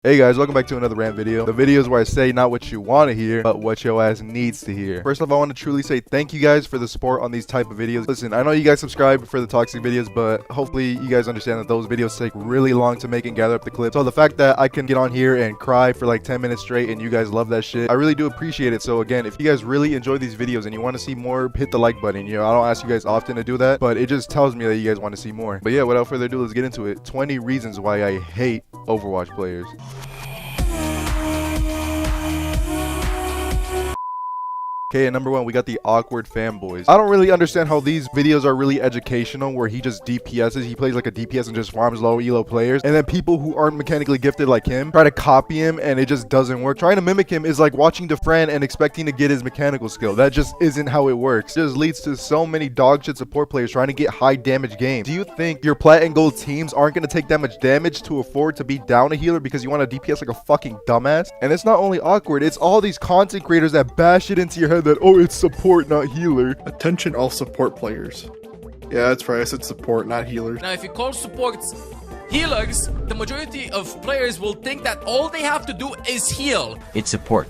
Hey guys, welcome back to another rant video. The videos where I say not what you want to hear, but what your ass needs to hear. First off, I want to truly say thank you guys for the support on these type of videos. Listen, I know you guys subscribe for the toxic videos, but hopefully you guys understand that those videos take really long to make and gather up the clips. So the fact that I can get on here and cry for like 10 minutes straight and you guys love that shit, I really do appreciate it. So again, if you guys really enjoy these videos and you want to see more, hit the like button. You know, I don't ask you guys often to do that, but it just tells me that you guys want to see more. But yeah, without further ado, let's get into it. 20 reasons why I hate Overwatch players. Okay, and number one, we got the awkward fanboys. I don't really understand how these videos are really educational, where he just DPSs. He plays like a DPS and just farms low elo players. And then people who aren't mechanically gifted like him try to copy him and it just doesn't work. Trying to mimic him is like watching Defran and expecting to get his mechanical skill. That just isn't how it works. It just leads to so many dog shit support players trying to get high damage games. Do you think your plat and gold teams aren't going to take that much damage to afford to be down a healer because you want to DPS like a fucking dumbass? And it's not only awkward, it's all these content creators that bash it into your head that, oh, it's support, not healer. Attention all support players. Yeah, that's right, I said support, not healers. Now, if you call supports healers, the majority of players will think that all they have to do is heal. It's support,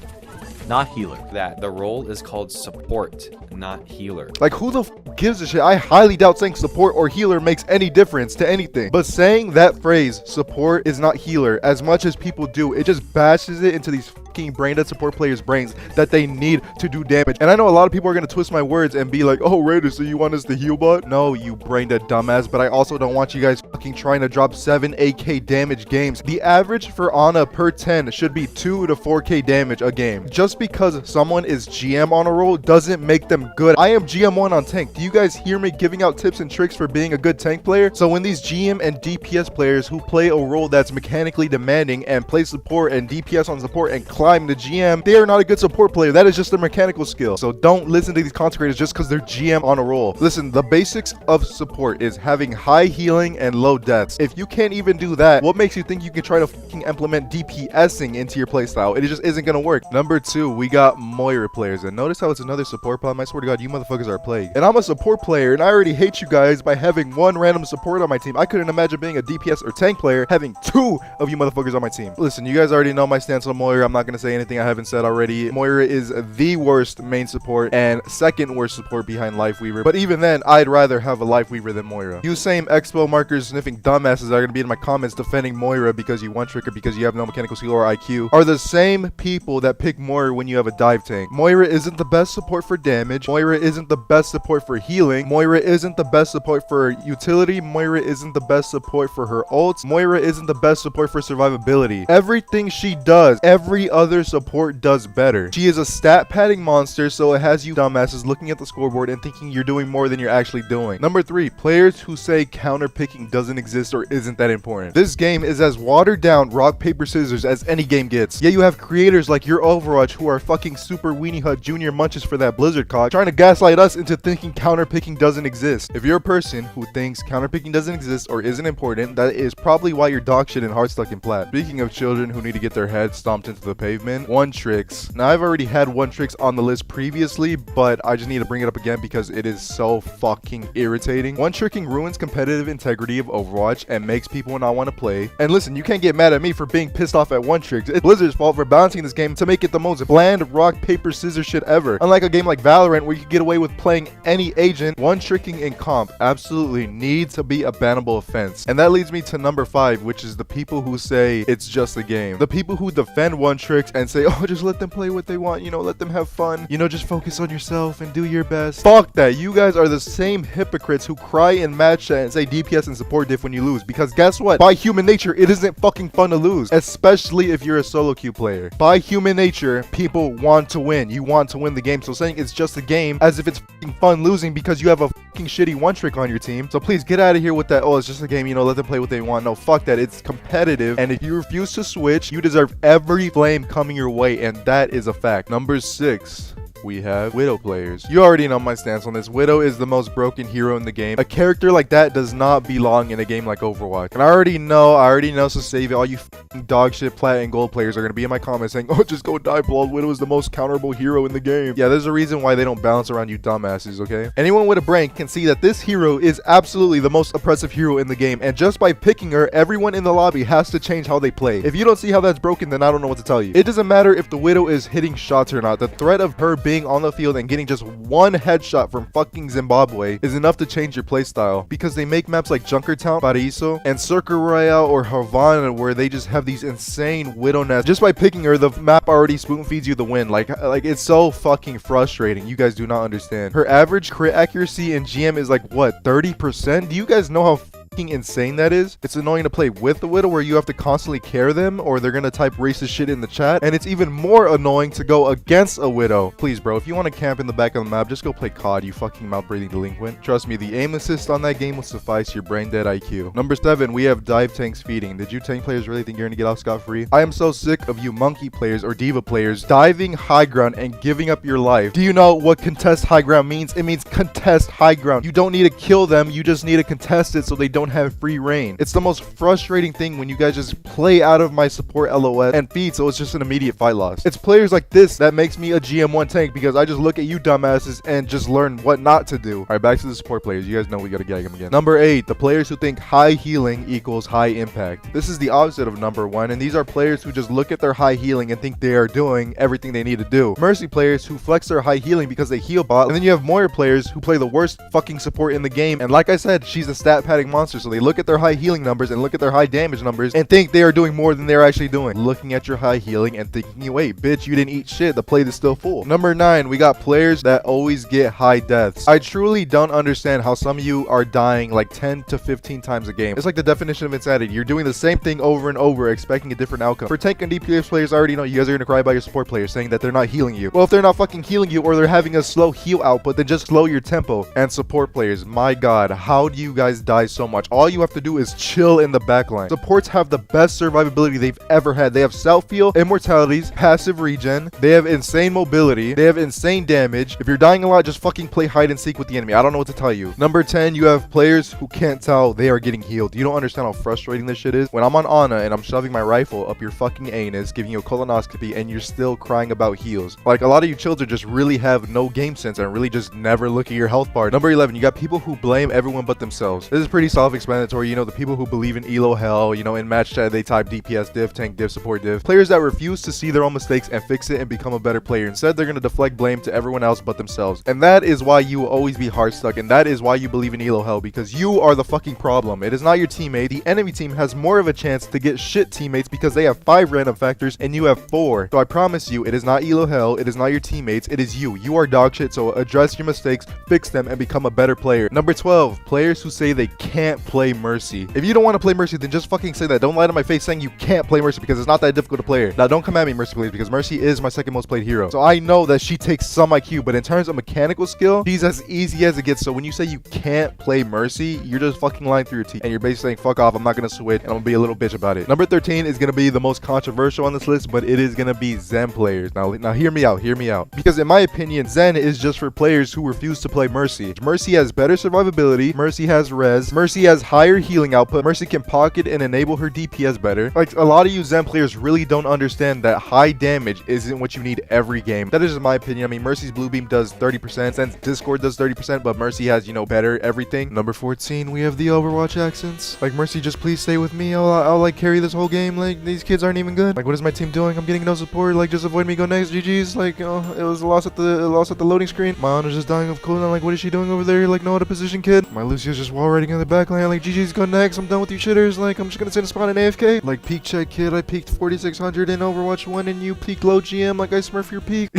not healer. That the role is called support, not healer. Like, who the f gives a shit? I highly doubt saying support or healer makes any difference to anything. But saying that phrase, support is not healer, as much as people do, it just bashes it into these fucking brain dead support players' brains that they need to do damage. And I know a lot of people are going to twist my words and be like, oh, Raider, so you want us to heal bot? No, you brain dead dumbass, but I also don't want you guys fucking trying to drop 7 AK damage games. The average for Ana per 10 should be 2 to 4k damage a game. Just because someone is GM on a roll doesn't make them good. I am GM1 on tank. Do you guys hear me giving out tips and tricks for being a good tank player? So when these GM and DPS players who play a role that's mechanically demanding and play support and DPS on support and climb the GM, they are not a good support player. That is just their mechanical skill. So don't listen to these content creators just because they're GM on a roll. Listen, the basics of support is having high healing and low deaths. If you can't even do that, what makes you think you can try to fucking implement DPSing into your playstyle? It just isn't gonna work. Number 2, we got Moira players, and notice how it's another support problem. I swear to God, you motherfuckers are plagued. And I'm a support player, and I already hate you guys by having one random support on my team. I couldn't imagine being a DPS or tank player having 2 of you motherfuckers on my team. Listen, you guys already know my stance on Moira. I'm not gonna say anything I haven't said already. Moira is the worst main support and second worst support behind lifeweaver. But even then, I'd rather have a lifeweaver than Moira. You same expo markers sniffing dumbasses that are gonna be in my comments defending Moira because you one trick or because you have no mechanical skill or IQ are the same people that pick Moira when you have a dive tank. Moira isn't the best support for damage. Moira isn't the best support for healing. Moira isn't the best support for utility. Moira isn't the best support for her ults. Moira isn't the best support for survivability. Everything she does, every other support does better. She is a stat padding monster, so it has you dumbasses looking at the scoreboard and thinking you're doing more than you're actually doing. Number 3, players who say counter picking doesn't exist or isn't that important. This game is as watered down rock, paper, scissors as any game gets. Yeah, you have creators like your Overwatch who are fucking super weenie hut junior munches for that Blizzard cock trying to gaslight us into thinking counter picking doesn't exist. If you're a person who thinks counter picking doesn't exist or isn't important, that is probably why you're dog shit and hard stuck in plat. Speaking of children who need to get their heads stomped into the pavement, one tricks. Now I've already had one tricks on the list previously, but I just need to bring it up again because it is so fucking irritating. One tricking ruins competitive integrity of Overwatch and makes people not want to play. And listen, you can't get mad at me for being pissed off at one tricks. It's Blizzard's fault for balancing this game to make it the most bland rock, paper, scissors shit ever. Unlike a game like Valorant where you can get away with playing any agent, one tricking in comp absolutely needs to be a bannable offense. And that leads me to number 5, which is the people who say it's just a game. The people who defend one tricks and say, oh, just let them play what they want, you know, let them have fun, you know, just focus on yourself and do your best. Fuck that. You guys are the same hypocrites who cry in match chat and say DPS and support diff when you lose, because guess what? By human nature, it isn't fucking fun to lose, especially if you're a solo queue player. By human nature, people want to win. You want to win the game, so saying it's just a game as if it's fucking fun losing because you have a fucking shitty one trick on your team. So please get out of here with that, oh, it's just a game, you know, let them play what they want. No, fuck that. It's competitive, and if you refuse to switch, you deserve every flame coming your way, and that is a fact. Number 6, we have Widow players. You already know my stance on this. Widow is the most broken hero in the game. A character like that does not belong in a game like Overwatch. And I already know, so save it. All you f***ing dog shit plat and gold players are going to be in my comments saying, oh, just go die, Blood. Widow is the most counterable hero in the game. Yeah, there's a reason why they don't balance around you dumbasses, okay? Anyone with a brain can see that this hero is absolutely the most oppressive hero in the game. And just by picking her, everyone in the lobby has to change how they play. If you don't see how that's broken, then I don't know what to tell you. It doesn't matter if the Widow is hitting shots or not. The threat of her being on the field and getting just one headshot from fucking Zimbabwe is enough to change your playstyle. Because they make maps like Junkertown, Paraíso, and Circle Royale or Havana where they just have these insane Widow nests. Just by picking her, the map already spoon feeds you the win. Like it's so fucking frustrating. You guys do not understand. Her average crit accuracy in GM is like what, 30%? Do you guys know how insane that is? It's annoying to play with the Widow where you have to constantly care them or they're gonna type racist shit in the chat, and it's even more annoying to go against a Widow. Please bro, if you want to camp in the back of the map, just go play COD, you fucking mouth-breathing delinquent. Trust me, the aim assist on that game will suffice your brain dead IQ. Number 7, we have dive tanks feeding. Did you tank players really think you're gonna get off scot-free? I am so sick of you monkey players or diva players diving high ground and giving up your life. Do you know what contest high ground means? It means contest high ground. You don't need to kill them, you just need to contest it so they don't have free reign. It's the most frustrating thing when you guys just play out of my support LOS and feed, so it's just an immediate fight loss. It's players like this that makes me a GM1 tank, because I just look at you dumbasses and just learn what not to do. Alright, back to the support players. You guys know we gotta gag them again. Number 8, the players who think high healing equals high impact. This is the opposite of number 1, and these are players who just look at their high healing and think they are doing everything they need to do. Mercy players who flex their high healing because they heal bot, and then you have Moira players who play the worst fucking support in the game, and like I said, she's a stat padding monster, so they look at their high healing numbers and look at their high damage numbers and think they are doing more than they're actually doing. Looking at your high healing and thinking, wait, bitch, you didn't eat shit. The plate is still full. Number 9, we got players that always get high deaths. I truly don't understand how some of you are dying like 10 to 15 times a game. It's like the definition of insanity. You're doing the same thing over and over, expecting a different outcome. For tank and DPS players, I already know you guys are gonna cry about your support players saying that they're not healing you. Well, if they're not fucking healing you or they're having a slow heal output, then just slow your tempo. And support players, my god, how do you guys die so much? All you have to do is chill in the backline. Supports have the best survivability they've ever had. They have self-heal, immortalities, passive regen, they have insane mobility, they have insane damage. If you're dying a lot, just fucking play hide and seek with the enemy. I don't know what to tell you. Number 10, you have players who can't tell they are getting healed. You don't understand how frustrating this shit is. When I'm on Ana and I'm shoving my rifle up your fucking anus, giving you a colonoscopy, and you're still crying about heals. Like, a lot of you children just really have no game sense and really just never look at your health bar. Number 11, you got people who blame everyone but themselves. This is pretty self-explanatory. You know, the people who believe in elo hell, you know, in match chat they type DPS diff, tank diff, support diff. Players that refuse to see their own mistakes and fix it and become a better player. Instead, they're going to deflect blame to everyone else but themselves. And that is why you will always be heart stuck, and that is why you believe in elo hell, because you are the fucking problem. It is not your teammate. The enemy team has more of a chance to get shit teammates because they have 5 random factors and you have 4. So I promise you, it is not elo hell, it is not your teammates, it is you. You are dog shit, so address your mistakes, fix them, and become a better player. Number 12, players who say they can't play Mercy. If you don't want to play Mercy, then just fucking say that. Don't lie to my face saying you can't play Mercy, because it's not that difficult to play her. Now, don't come at me, Mercy, please, because Mercy is my second most played hero. So I know that she takes some IQ, but in terms of mechanical skill, she's as easy as it gets. So when you say you can't play Mercy, you're just fucking lying through your teeth, and you're basically saying, fuck off, I'm not gonna switch, and I'm gonna be a little bitch about it. Number 13 is gonna be the most controversial on this list, but it is gonna be Zen players. Now hear me out, because in my opinion, Zen is just for players who refuse to play Mercy. Mercy has better survivability, Mercy has res, Mercy has higher healing output, Mercy can pocket and enable her DPS better. Like, a lot of you Zen players really don't understand that high damage isn't what you need every game. That is just my opinion. I mean, Mercy's blue beam does 30%, Zen's Discord does 30%, but Mercy has, you know, better everything. Number 14, we have the Overwatch accents. Like, Mercy, just please stay with me. I'll like carry this whole game. Like, these kids aren't even good. Like, what is my team doing? I'm getting no support. Like, just avoid me, go next. GG's. Like, oh, it was a loss at the loading screen. My Honor's just dying of cooldown. Like, what is she doing over there? Like, no out of position, kid. My Lucio's just wall riding in the backline. Like, GG's, go next. I'm done with you shitters. Like, I'm just gonna sit in a spot in AFK. Like, peak check, kid. I peaked 4600 in Overwatch 1 and you peaked low GM. Like, I smurf your peak.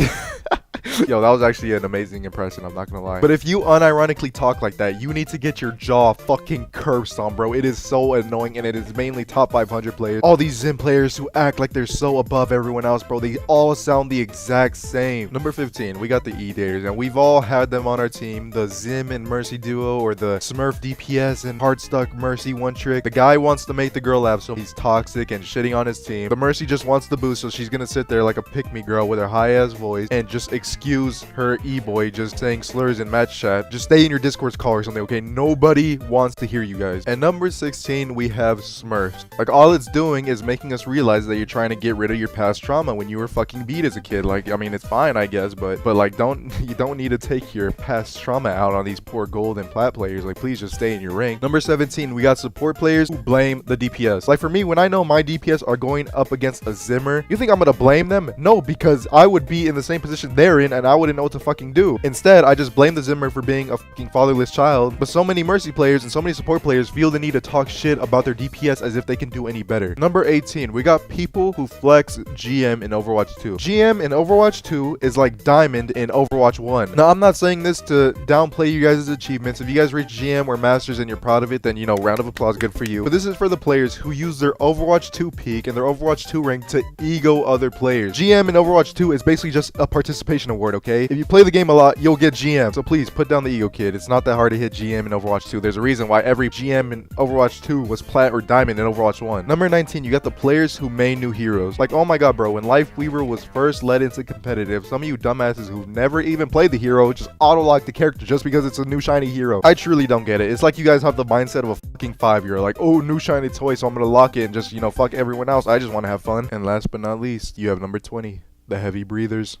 Yo, that was actually an amazing impression, I'm not gonna lie. But if you unironically talk like that, you need to get your jaw fucking cursed on, bro. It is so annoying, and it is mainly top 500 players. All these Zim players who act like they're so above everyone else, bro. They all sound the exact same. Number 15, we got the E-Daters, and we've all had them on our team. The Zim and Mercy duo, or the Smurf DPS and Heartstuck Mercy one trick. The guy wants to make the girl laugh, so he's toxic and shitting on his team. But Mercy just wants the boost, so she's gonna sit there like a pick-me girl with her high-ass voice and just excuse excuse her e-boy just saying slurs in match chat. Just stay in your Discord's call or something, okay? Nobody wants to hear you guys. And number 16, we have Smurfs. Like, all it's doing is making us realize that you're trying to get rid of your past trauma when you were fucking beat as a kid. Like, I mean, it's fine, I guess, but like, you don't need to take your past trauma out on these poor gold and plat players. Like, please just stay in your rank. Number 17, we got support players who blame the DPS. Like, for me, when I know my DPS are going up against a Zimmer, you think I'm gonna blame them? No, because I would be in the same position they're in and I wouldn't know what to fucking do. Instead, I just blame the Zimmer for being a fucking fatherless child. But so many Mercy players and so many support players feel the need to talk shit about their DPS as if they can do any better. Number 18, we got people who flex GM in Overwatch 2. GM in Overwatch 2 is like Diamond in Overwatch 1. Now, I'm not saying this to downplay you guys' achievements. If you guys reach GM or Masters and you're proud of it, then, you know, round of applause, good for you. But this is for the players who use their Overwatch 2 peak and their Overwatch 2 rank to ego other players. GM in Overwatch 2 is basically just a participation award, okay? If you play the game a lot, you'll get GM. So please, put down the ego, kid. It's not that hard to hit GM in Overwatch 2. There's a reason why every GM in Overwatch 2 was plat or diamond in Overwatch 1. Number 19, you got the players who main new heroes. Like, oh my god, bro, when lifeweaver was first led into competitive, some of you dumbasses who've never even played the hero just auto-lock the character just because it's a new shiny hero. I truly don't get it. It's like you guys have the mindset of a fucking 5-year-old. Like, oh, new shiny toy, so I'm gonna lock it and just, you know, fuck everyone else. I just want to have fun. And last but not least, you have number 20, the heavy breathers.